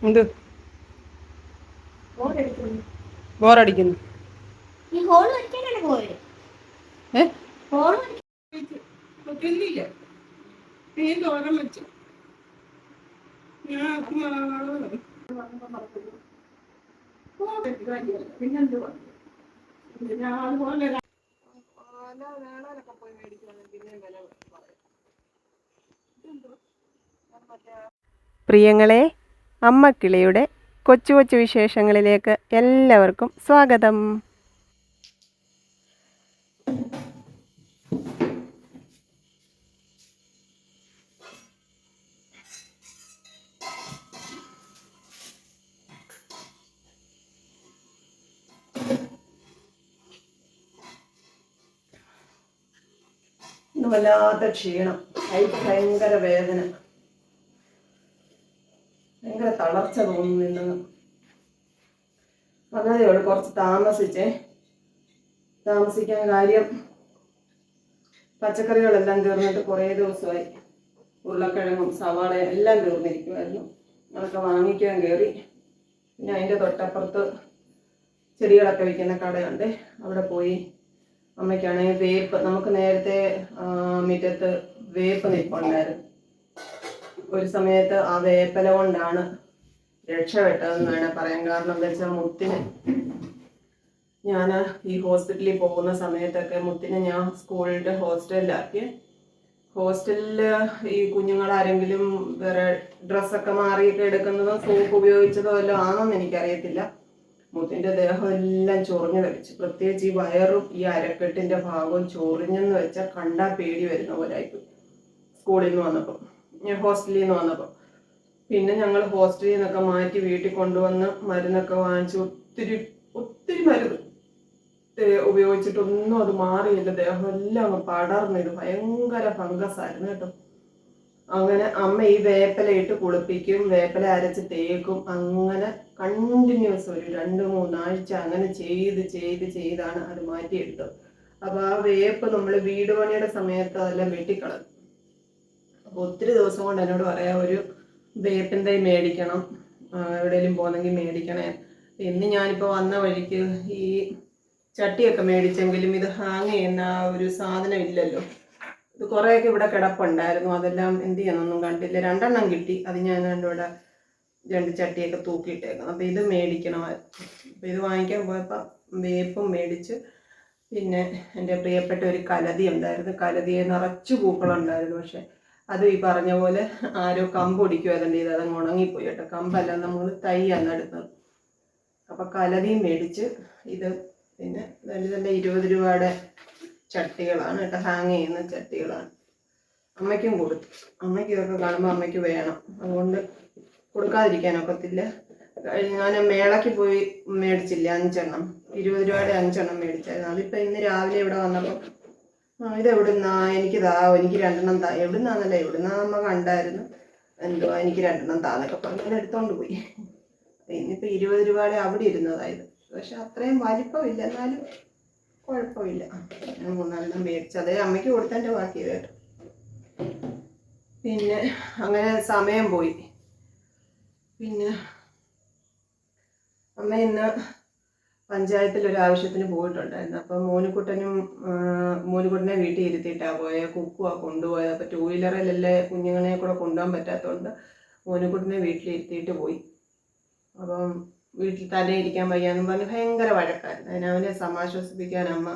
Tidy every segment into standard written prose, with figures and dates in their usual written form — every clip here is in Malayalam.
എന്ത് ബോറടിക്കുന്നു? ഏ പിന്നെന്തുവാ അതുപോലെ പോയി മേടിക്കുവാണെങ്കിൽ പിന്നെ വില പറയും. പ്രിയങ്ങളെ, അമ്മ കിളിയുടെ കൊച്ചു കൊച്ചു വിശേഷങ്ങളിലേക്ക് എല്ലാവർക്കും സ്വാഗതം. വല്ലാത്ത ക്ഷീണം, ഭയങ്കര വേദന, ഭയങ്കര തളർച്ച തോന്നുന്നു. അതേയുള്ളൂ, കുറച്ച് താമസിക്കാൻ കാര്യം പച്ചക്കറികളെല്ലാം തീർന്നിട്ട് കുറേ ദിവസമായി. ഉരുളക്കിഴങ്ങും സവാളയും എല്ലാം തീർന്നിരിക്കുമായിരുന്നു. അതൊക്കെ വാങ്ങിക്കാൻ കയറി. പിന്നെ അതിൻ്റെ തൊട്ടപ്പുറത്ത് ചെടികളൊക്കെ വിൽക്കുന്ന കടയുണ്ട്, അവിടെ പോയി. അമ്മയ്ക്കാണെങ്കിൽ വേപ്പ്, നമുക്ക് നേരത്തെ മുറ്റത്ത് വേപ്പ് നിൽപ്പുണ്ടായിരുന്നു. ഒരു സമയത്ത് ആ വേപ്പല കൊണ്ടാണ് രക്ഷപ്പെട്ടതെന്ന് വേണേൽ പറയാം. കാരണം എന്താ വെച്ചാൽ മുത്തിന്, ഞാൻ ഈ ഹോസ്പിറ്റലിൽ പോകുന്ന സമയത്തൊക്കെ മുത്തിനെ ഞാൻ സ്കൂളിൻ്റെ ഹോസ്റ്റലിലാക്കി. ഹോസ്റ്റലിൽ ഈ കുഞ്ഞുങ്ങളാരെങ്കിലും വേറെ ഡ്രസ്സൊക്കെ മാറിയൊക്കെ എടുക്കുന്നതോ സോപ്പ് ഉപയോഗിച്ചതോ എല്ലാം ആണെന്ന് എനിക്കറിയത്തില്ല. മുത്തിൻ്റെ ദേഹം എല്ലാം ചൊറിഞ്ഞു കളിച്ചു. പ്രത്യേകിച്ച് ഈ വയറും ഈ അരക്കെട്ടിൻ്റെ ഭാഗവും ചൊറിഞ്ഞെന്ന് വെച്ചാൽ കണ്ടാൽ പേടി വരുന്ന പോലെ ആയിപ്പോയി. സ്കൂളിൽ നിന്ന് വന്നപ്പോൾ, ഞാൻ ഹോസ്റ്റലിൽ നിന്ന് വന്നപ്പോൾ. പിന്നെ ഞങ്ങൾ ഹോസ്റ്റലിൽ നിന്നൊക്കെ മാറ്റി വീട്ടിൽ കൊണ്ടുവന്ന് മരുന്നൊക്കെ വാങ്ങിച്ചു. ഒത്തിരി മരുന്ന് ഉപയോഗിച്ചിട്ടൊന്നും അത് മാറിയില്ല. ദേഹം എല്ലാം അങ്ങ് പടർന്നിട്ട് ഭയങ്കര ഫംഗസ് ആയിരുന്നു കേട്ടോ. അങ്ങനെ അമ്മ ഈ വേപ്പില ഇട്ട് കുളിപ്പിക്കും, വേപ്പില അരച്ച് തേക്കും. അങ്ങനെ കണ്ടിന്യൂസ് ഒരു 2-3 ആഴ്ച അങ്ങനെ ചെയ്താണ് അത് മാറ്റിയെടുത്തത്. അപ്പോൾ ആ വേപ്പ് നമ്മൾ വീട് പണിയുടെ സമയത്ത് അതെല്ലാം വെട്ടിക്കളഞ്ഞു. അപ്പോൾ ഒത്തിരി ദിവസം കൊണ്ട് എന്നോട് പറയാം, ഒരു വേപ്പിൻ തൈ മേടിക്കണം, എവിടെയെങ്കിലും പോകുന്നെങ്കിൽ മേടിക്കണേ. ഇന്ന് ഞാനിപ്പോൾ വന്ന വഴിക്ക് ഈ ചട്ടിയൊക്കെ മേടിച്ചെങ്കിലും ഇത് ഹാങ് ചെയ്യുന്ന ഒരു സാധനം ഇല്ലല്ലോ. ഇത് കുറേയൊക്കെ ഇവിടെ കിടപ്പുണ്ടായിരുന്നു, അതെല്ലാം എന്ത് ചെയ്യാനൊന്നും കണ്ടില്ല. 2 കിട്ടി, അത് ഞാൻ ഇവിടെ 2 ചട്ടിയൊക്കെ തൂക്കിയിട്ടേക്കണം. അപ്പോൾ ഇത് മേടിക്കണമായിരുന്നു. അപ്പോൾ ഇത് വാങ്ങിക്കാൻ പോയപ്പോൾ വേപ്പും മേടിച്ച്. പിന്നെ എൻ്റെ പ്രിയപ്പെട്ട ഒരു കലതി ഉണ്ടായിരുന്നു, കലതിയെ നിറച്ചു പൂക്കളുണ്ടായിരുന്നു. പക്ഷെ അത് ഈ പറഞ്ഞ പോലെ ആരോ കമ്പ് ഒടിക്കുമായിരുന്നു ചെയ്ത് അതങ്ങ് ഉണങ്ങിപ്പോയി കേട്ടോ. കമ്പല്ല, നമ്മൾ തൈയാണ് നടുന്നത്. അപ്പം കലതിയും മേടിച്ച്. ഇത് പിന്നെ നല്ല 20 രൂപയുടെ ചട്ടികളാണ് കേട്ടോ, ഹാങ് ചെയ്യുന്ന ചട്ടികളാണ്. അമ്മയ്ക്കും കൊടുത്തു. അമ്മയ്ക്ക് ഇതൊക്കെ കാണുമ്പോൾ അമ്മയ്ക്ക് വേണം, അതുകൊണ്ട് കൊടുക്കാതിരിക്കാനൊക്കത്തില്ല. ഞാൻ മേളയ്ക്ക് പോയി മേടിച്ചില്ല 5 20 രൂപയുടെ 5 മേടിച്ചായിരുന്നു. അതിപ്പോൾ ഇന്ന് രാവിലെ ഇവിടെ വന്നപ്പോൾ ഇതെവിടുന്നാ, എനിക്ക് 2 താ. എവിടുന്നാന്നല്ല, എവിടുന്നാ അമ്മ കണ്ടായിരുന്നു. എന്തുവാ എനിക്ക് 2 താന്നൊക്കെ പറഞ്ഞ് എടുത്തോണ്ട് പോയി. ഇന്നിപ്പോൾ 20 രൂപയുടെ അവിടെ ഇരുന്നതായത്. പക്ഷെ അത്രയും വലിപ്പമില്ല, എന്നാലും കുഴപ്പമില്ല. ഞാൻ 3 മേടിച്ചു. അതേ അമ്മയ്ക്ക് കൊടുത്തതിൻ്റെ ബാക്കി കേട്ടോ. പിന്നെ അങ്ങനെ സമയം പോയി. പിന്നെ അമ്മ ഇന്ന് പഞ്ചായത്തിൽ ഒരു ആവശ്യത്തിന് പോയിട്ടുണ്ടായിരുന്നു. അപ്പം മോനുകുട്ടനെ വീട്ടിൽ ഇരുത്തിയിട്ടാണ് പോയത്. കുക്കുവാണ് കൊണ്ടുപോയത്. അപ്പോൾ 2 വീലറിലല്ലേ കുഞ്ഞുങ്ങളെ കൂടെ കൊണ്ടുപോകാൻ പറ്റാത്തതുകൊണ്ട് മോനുകുട്ടനെ വീട്ടിലിരുത്തിയിട്ട് പോയി. അപ്പം വീട്ടിൽ തന്നെ ഇരിക്കാൻ വയ്യാന്നും പറഞ്ഞ് ഭയങ്കര വഴക്കായിരുന്നു. അവനെ സമാശ്വസിപ്പിക്കാൻ അമ്മ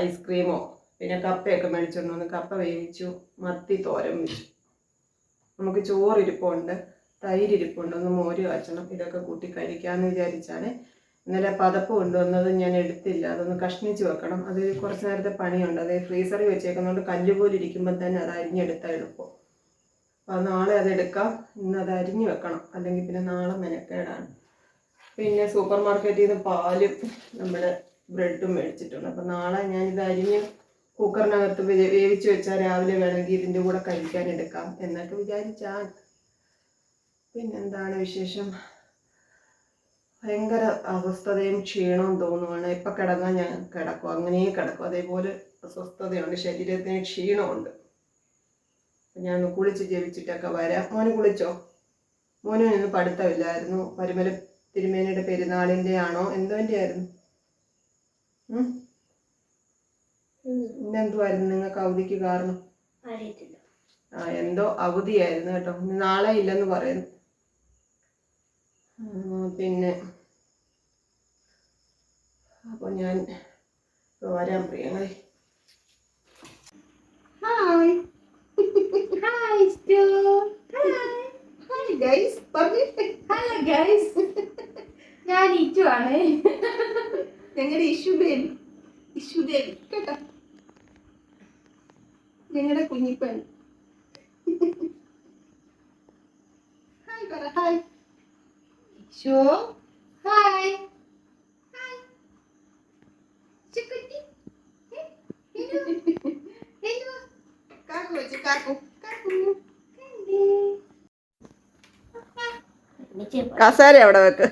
ഐസ്ക്രീമോ പിന്നെ കപ്പയൊക്കെ മേടിച്ചോണ്ട് വന്ന് കപ്പ വേവിച്ചു, മത്തി തോരൻ വെച്ചു. നമുക്ക് ചോറിരിപ്പുണ്ട്, തൈരിരിപ്പുണ്ട്, ഒന്ന് മോര് കാച്ചണം. ഇതൊക്കെ കൂട്ടി കഴിക്കാമെന്ന് വിചാരിച്ചാണ്. ഇന്നലെ പതപ്പ് കൊണ്ടുവന്നത് ഞാൻ എടുത്തില്ല, അതൊന്ന് കഷ്ണിച്ച് വെക്കണം. അത് കുറച്ച് നേരത്തെ പണിയുണ്ട്. അത് ഫ്രീസറിൽ വെച്ചേക്കുന്നതുകൊണ്ട് കല്ലുപോലെ ഇരിക്കുമ്പോൾ തന്നെ അത് അരിഞ്ഞെടുത്താൽ എളുപ്പം. അപ്പോൾ നാളെ അതെടുക്കാം. ഇന്ന് അത് അരിഞ്ഞ് വെക്കണം, അല്ലെങ്കിൽ പിന്നെ നാളെ മെനക്കേടാണ്. പിന്നെ സൂപ്പർ മാർക്കറ്റിൽ നിന്ന് പാലും നമ്മുടെ ബ്രെഡും മേടിച്ചിട്ടുണ്ട്. അപ്പം നാളെ ഞാനിത് അരിഞ്ഞ് കുക്കറിനകത്ത് വേവിച്ച് വെച്ചാൽ രാവിലെ വേണമെങ്കിൽ ഇതിൻ്റെ കൂടെ കഴിക്കാൻ എടുക്കാം എന്നൊക്കെ വിചാരിച്ചാൽ. പിന്നെന്താണ് വിശേഷം? ഭയങ്കര അസ്വസ്ഥതയും ക്ഷീണവും തോന്നുവാണ്. എപ്പോൾ കിടന്നാൽ ഞാൻ കിടക്കും, അങ്ങനെ കിടക്കും. അതേപോലെ അസ്വസ്ഥതയുണ്ട്, ശരീരത്തിന് ക്ഷീണമുണ്ട്. ഞാൻ കുളിച്ച് ജപിച്ചിട്ടൊക്കെ വരാം. മോന് കുളിച്ചോ? മോനും ഇന്ന് പഠിത്തമില്ലായിരുന്നു. പരുമല തിരുമേനിയുടെ പെരുന്നാളിൻ്റെ ആണോ എന്തോൻ്റെ ആയിരുന്നു? ഇന്നെന്തുവായിരുന്നു നിങ്ങൾക്ക് അവധിക്ക് കാരണം? എന്തോ അവധിയായിരുന്നു കേട്ടോ. നാളെ ഇല്ലെന്ന് പറയുന്നു. പിന്നെ അപ്പോൾ ഞാൻ വരാം പ്രിയങ്ങളെ. Hi hi hi guys. Hello guys, ഞാൻ ഇച്ചു ആണ്. ഞങ്ങളുടെ ഇഷു ബേബി കേട്ടോ, ഞങ്ങളുടെ കുഞ്ഞിപ്പൻ. ഹായ് പറ. Hi Ishu. Hi hi Chikkutty. കാക്കു വെച്ച് കാക്കു കാക്കു. കസേര അവിടെ വെക്ക്.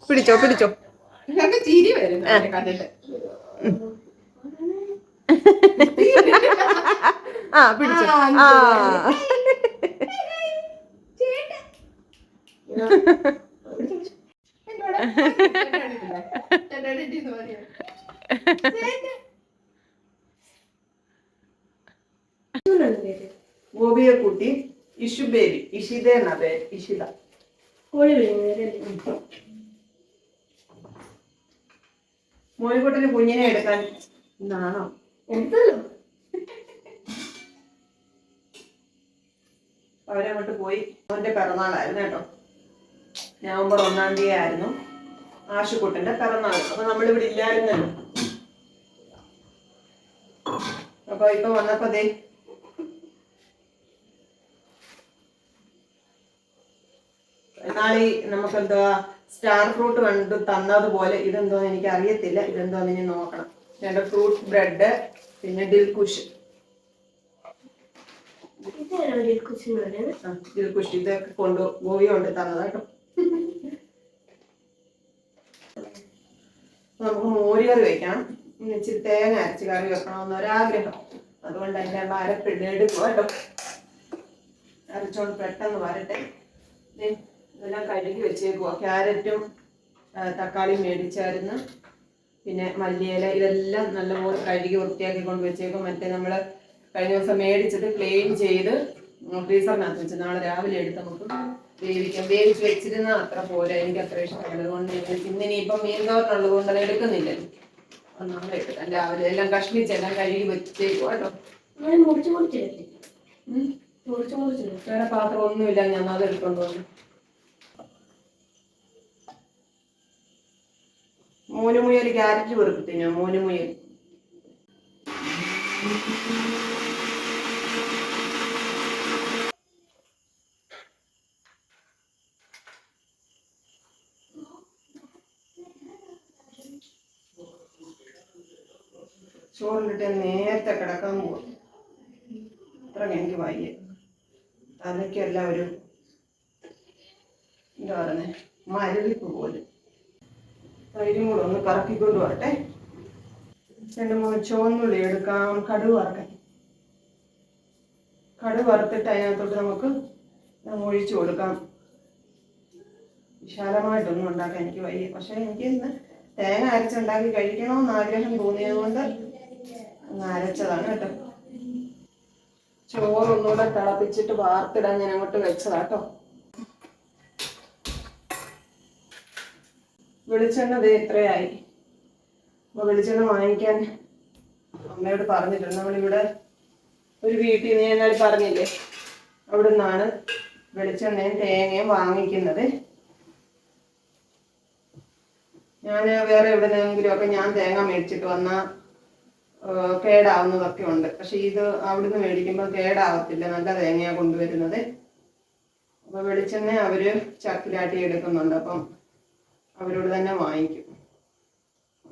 പിടിച്ചോ പിടിച്ചോ. ചിരി വരും കണ്ടിട്ട്. പിടിച്ചോ. ഗോപിയെ കുട്ടി ഇഷു ബേബി. ഇഷിത എന്നാ പേര്. ഇഷിത. മോനിക്കുട്ടിന് കുഞ്ഞിനെ എടുക്കാൻ നാണോ? അവരങ്ങോട്ട് പോയി. അവന്റെ പിറന്നാളായിരുന്നു കേട്ടോ. നവംബർ 1-ാം തീയതി ആയിരുന്നു ആശുക്കുട്ടന്റെ പിറന്നാൾ. അപ്പൊ നമ്മളിവിടെ ഇല്ലായിരുന്നല്ലോ. അപ്പൊ ഇപ്പൊ വന്നപ്പോ ദേ നാളെ നമുക്കെന്താ സ്റ്റാർ ഫ്രൂട്ട് കണ്ട് തന്നതുപോലെ ഇതെന്തോ എനിക്ക് അറിയത്തില്ല. ഇതെന്തോന്ന് ഇനി നോക്കണം. രണ്ട് ഫ്രൂട്ട് ബ്രെഡ്, പിന്നെ ദിൽകുഷ്. ദിൽകുഷ് ഇതൊക്കെ ഗോവി കൊണ്ട് തന്നതാ കേട്ടോ. നമുക്ക് മോരുകറി വെക്കണം. ഇച്ചിരി തേങ്ങ അരച്ച് കറി വെക്കണമെന്നൊരാഗ്രഹം. അതുകൊണ്ട് അതിൻ്റെ അരപ്പിടുക്കുക കേട്ടോ. അരച്ചോണ്ട് പെട്ടെന്ന് വരട്ടെ. ഇതെല്ലാം കഴുകി വെച്ചേക്കുക. ക്യാരറ്റും തക്കാളിയും മേടിച്ചായിരുന്നു. പിന്നെ മല്ലിയില ഇതെല്ലാം നല്ലപോലെ കഴുകി വൃത്തിയാക്കി കൊണ്ട് വെച്ചേക്കും. മറ്റേ നമ്മൾ കഴിഞ്ഞ ദിവസം മേടിച്ചിട്ട് ക്ലീൻ ചെയ്ത് ഫ്രീസറിനകത്ത് വെച്ച് നാളെ രാവിലെ എടുത്ത് നമുക്ക് വേവിക്കാം. വേവിച്ച് വെച്ചിരുന്ന അത്ര പോരാ, എനിക്ക് അത്ര ഇഷ്ടമല്ല. അതുകൊണ്ട് ഇന്നിനിയിപ്പം മീൻ തോരനുള്ളത് കൊണ്ട് അത് എടുക്കുന്നില്ലല്ലോ. അപ്പം നാളെ എടുക്കാം. രാവിലെ എല്ലാം കഷ്ണിച്ചെല്ലാം കഴുകി വെച്ചേക്കും കേട്ടോ. വേറെ പാത്രം ഒന്നുമില്ല, ഞാൻ അത് എടുത്തോണ്ട് വന്നു. മോനുമുയൽ ക്യാരറ്റ് വെറുപ്പിത്തിനോ? മോനുമുയൽ ചോറിലിട്ട് നേരത്തെ കിടക്കാൻ പോകും. അത്ര എനിക്ക് വയ്യ. അതൊക്കെയല്ല ഒരു എന്താ പറയുന്നത്, മരവിപ്പ് പോലും. തൈരും കൂടെ ഒന്ന് കറക്കിക്കൊണ്ട് വരട്ടെ. 2-3 ചുവന്നുള്ളി എടുക്കാം. കടുക് വറക്കാൻ. കടുക് വറുത്തിട്ട് അതിനകത്തോട്ട് നമുക്ക് ഒഴിച്ചു കൊടുക്കാം. വിശാലമായിട്ടൊന്നും ഉണ്ടാക്കാൻ എനിക്ക് വയ്യ. പക്ഷെ എനിക്ക് ഇന്ന് തേങ്ങ അരച്ചുണ്ടാക്കി കഴിക്കണമെന്ന് ആഗ്രഹം തോന്നിയത് കൊണ്ട് അങ്ങ് അരച്ചതാണ് കേട്ടോ. ചോറൊന്നുകൂടെ തിളപ്പിച്ചിട്ട് വാർത്തിടാൻ ഞാൻ അങ്ങോട്ട് വെച്ചതാട്ടോ. വെളിച്ചെണ്ണ ദേ ഇത്രയായി. അപ്പൊ വെളിച്ചെണ്ണ വാങ്ങിക്കാൻ അമ്മയോട് പറഞ്ഞിട്ടുണ്ട്. നമ്മളിവിടെ ഒരു വീട്ടിൽ നിന്ന് ഞാൻ പറഞ്ഞില്ലേ, അവിടെ നിന്നാണ് വെളിച്ചെണ്ണയും തേങ്ങയും വാങ്ങിക്കുന്നത്. ഞാൻ വേറെ എവിടെന്നെങ്കിലും ഒക്കെ ഞാൻ തേങ്ങ മേടിച്ചിട്ട് വന്നാൽ കേടാവുന്നതൊക്കെ ഉണ്ട്. പക്ഷെ ഇത് അവിടുന്ന് മേടിക്കുമ്പോൾ കേടാവത്തില്ല, നല്ല തേങ്ങയാണ് കൊണ്ടുവരുന്നത്. അപ്പൊ വെളിച്ചെണ്ണ അവര് ചക്കിലാട്ടി എടുക്കുന്നുണ്ട്. അപ്പം അവരോട് തന്നെ വാങ്ങിക്കും.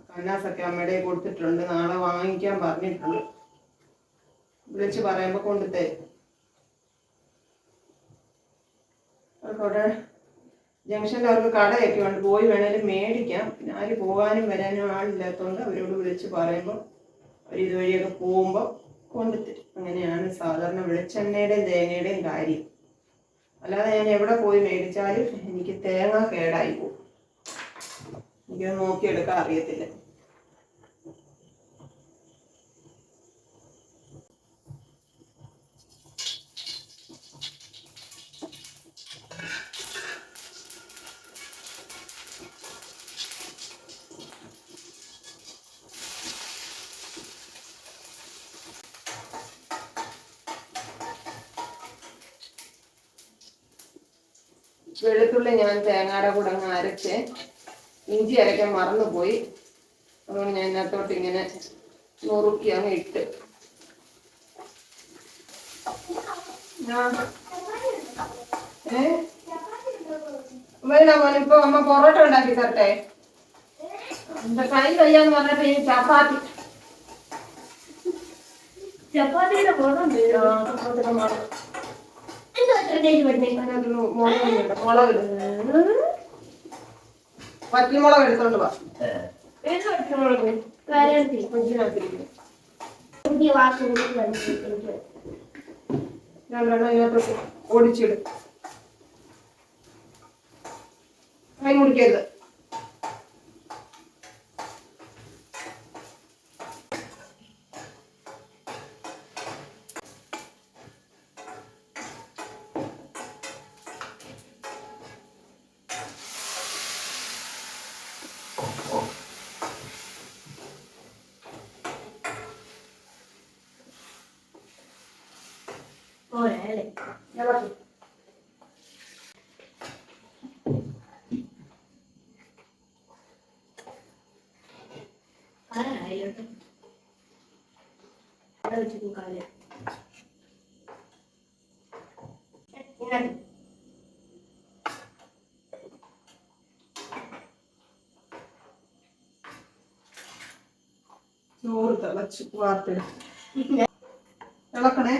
കന്നാസൊക്കെ അമ്മയുടെ കൊടുത്തിട്ടുണ്ട്. നാളെ വാങ്ങിക്കാൻ പറഞ്ഞിട്ടുണ്ട്. വിളിച്ച് പറയുമ്പോൾ കൊണ്ടുതരും. അവിടെ ജംഗ്ഷനിൽ അവർക്ക് കടയൊക്കെ ഉണ്ട്, പോയി വേണേലും മേടിക്കാം. പിന്നെ ആര് പോകാനും വരാനും ആളില്ലാത്തതുകൊണ്ട് അവരോട് വിളിച്ച് പറയുമ്പോൾ അവർ ഇതുവഴിയൊക്കെ പോകുമ്പോൾ കൊണ്ടുതരും. അങ്ങനെയാണ് സാധാരണ വെളിച്ചെണ്ണയുടെയും തേങ്ങയുടെയും കാര്യം. അല്ലാതെ ഞാൻ എവിടെ പോയി മേടിച്ചാലും എനിക്ക് തേങ്ങ കേടായി പോകും. എനിക്കത് നോക്കിയെടുക്കാൻ അറിയത്തില്ല. വെളുത്തുള്ളി ഞാൻ തേങ്ങയുടെ കൂടെ അങ്ങ് അരച്ച്, ഇഞ്ചി അരയ്ക്കാൻ മറന്നുപോയി. അതുകൊണ്ട് ഞാൻ ഇതിനകത്തോട്ട് ഇങ്ങനെ നുറുക്കി അങ്ങ് ഇട്ട്. വേണോ മോനെ? ഇപ്പൊ അമ്മ പൊറോട്ട ഉണ്ടാക്കി തരട്ടെ? എന്റെ കൈ വയ്യാന്ന് പറഞ്ഞപ്പോ ഈ ചപ്പാത്തി ചപ്പാത്തിയുടെ മുളക് പച്ചമുളക് എടുത്തോണ്ട് വാ. രണ്ടെണ്ണം ഇതിനകത്ത് ഓടിച്ചിടും. കൈ മുടിക്കരുത്. ഇളക്കി. ചോറ് തിളച്ച് വാർത്തെടുക്കും. ഇളക്കണേ.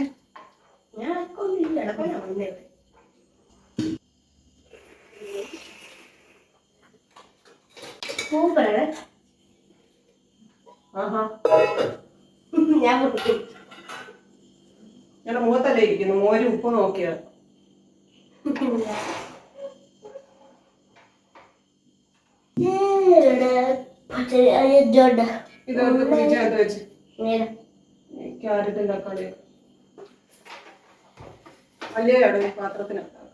ഞാൻ മുഖത്തല്ലേ ഇരിക്കുന്നു. മോര് ഉപ്പ് നോക്കിയത്. ഇതൊക്കെ പിടിച്ചകത്ത് വെച്ച് ക്യാരറ്റും തക്കാളിയും വലിയ കടന്ന് പാത്രത്തിനകത്താണ്.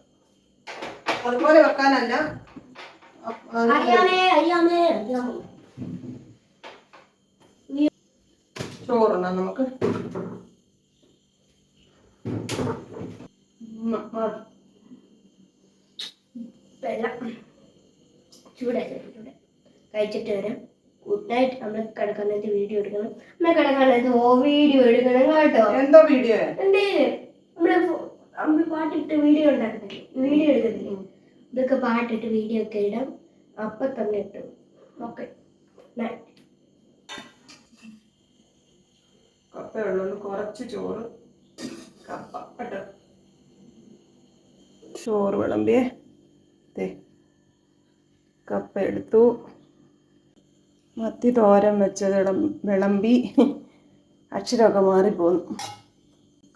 അതുപോലെ വെക്കാനല്ല, ചോറുണ്ണാം നമുക്ക്. കഴിച്ചിട്ട് വരാം. Good night. നമ്മൾ കിടക്കാനായിട്ട് വീഡിയോ എടുക്കണം. നമ്മൾ കിടക്കാനായിട്ട് വീഡിയോ എടുക്കണം കേട്ടോ. എന്തോ വീഡിയോ? നമ്മള് പാട്ടിട്ട് വീഡിയോ ഉണ്ടാക്കുന്നില്ലേ, വീഡിയോ എടുക്കുന്നില്ലേ, ഇതൊക്കെ പാട്ടിട്ട് വീഡിയോ ഒക്കെ ഇടാം. അപ്പൊ തന്നെ ഇട്ടു. ഓക്കെ. കപ്പയുള്ളൂ, കുറച്ച് ചോറ്. കപ്പ കേട്ടോ. ചോറ് വിളമ്പിയേ. കപ്പ എടുത്തു. മത്തി തോരൻ വെച്ചത് വിളമ്പി. അക്ഷരമൊക്കെ മാറിപ്പോന്നു.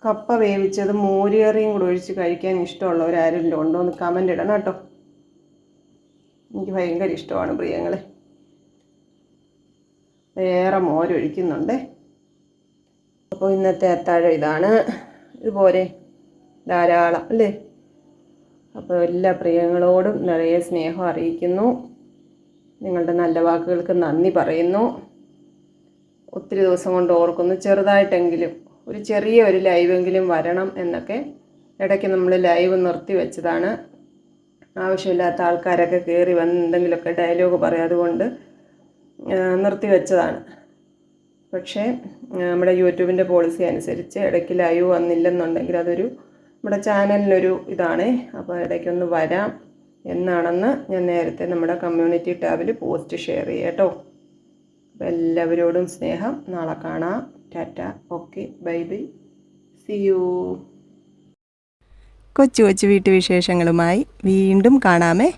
കപ്പ വേവിച്ചത് മോരുകറിയും കൂടെ ഒഴിച്ച് കഴിക്കാൻ ഇഷ്ടമുള്ളവരാരെങ്കിലും ഉണ്ടോ എന്ന് കമൻ്റ് ഇടണം കേട്ടോ. എനിക്ക് ഭയങ്കര ഇഷ്ടമാണ് പ്രിയങ്ങളെ. വേറെ മോരൊഴിക്കുന്നുണ്ടേ. അപ്പോൾ ഇന്നത്തെ അത്താഴം ഇതാണ്. ഇതുപോലെ ധാരാളം അല്ലേ. അപ്പോൾ എല്ലാ പ്രിയങ്ങളോടും നിറയെ സ്നേഹം അറിയിക്കുന്നു. നിങ്ങളുടെ നല്ല വാക്കുകൾക്ക് നന്ദി പറയുന്നു. ഒത്തിരി ദിവസം കൊണ്ട് ഓർക്കുന്നു, ചെറുതായിട്ടെങ്കിലും ഒരു ചെറിയ ഒരു ലൈവെങ്കിലും വരണം എന്നൊക്കെ. ഇടയ്ക്ക് നമ്മൾ ലൈവ് നിർത്തി വെച്ചതാണ്. ആവശ്യമില്ലാത്ത ആൾക്കാരൊക്കെ കയറി വന്ന് എന്തെങ്കിലുമൊക്കെ ഡയലോഗ് പറയും, അതുകൊണ്ട് നിർത്തി വെച്ചതാണ്. പക്ഷേ നമ്മുടെ യൂട്യൂബിൻ്റെ പോളിസി അനുസരിച്ച് ഇടയ്ക്ക് ലൈവ് വന്നില്ലെന്നുണ്ടെങ്കിൽ അതൊരു നമ്മുടെ ചാനലിനൊരു ഇതാണ്. അപ്പോൾ ഇടയ്ക്കൊന്ന് വരാം എന്നാണെന്ന് ഞാൻ നേരത്തെ നമ്മുടെ കമ്മ്യൂണിറ്റി ടാബിൽ പോസ്റ്റ് ഷെയർ ചെയ്യാം കേട്ടോ. അപ്പോൾ എല്ലാവരോടും സ്നേഹം. നാളെ കാണാം. Tata. Okay, bye bye, see you. കൊച്ചു കൊച്ചു വീട്ടുവിശേഷങ്ങളുമായി വീണ്ടും കാണാമേ.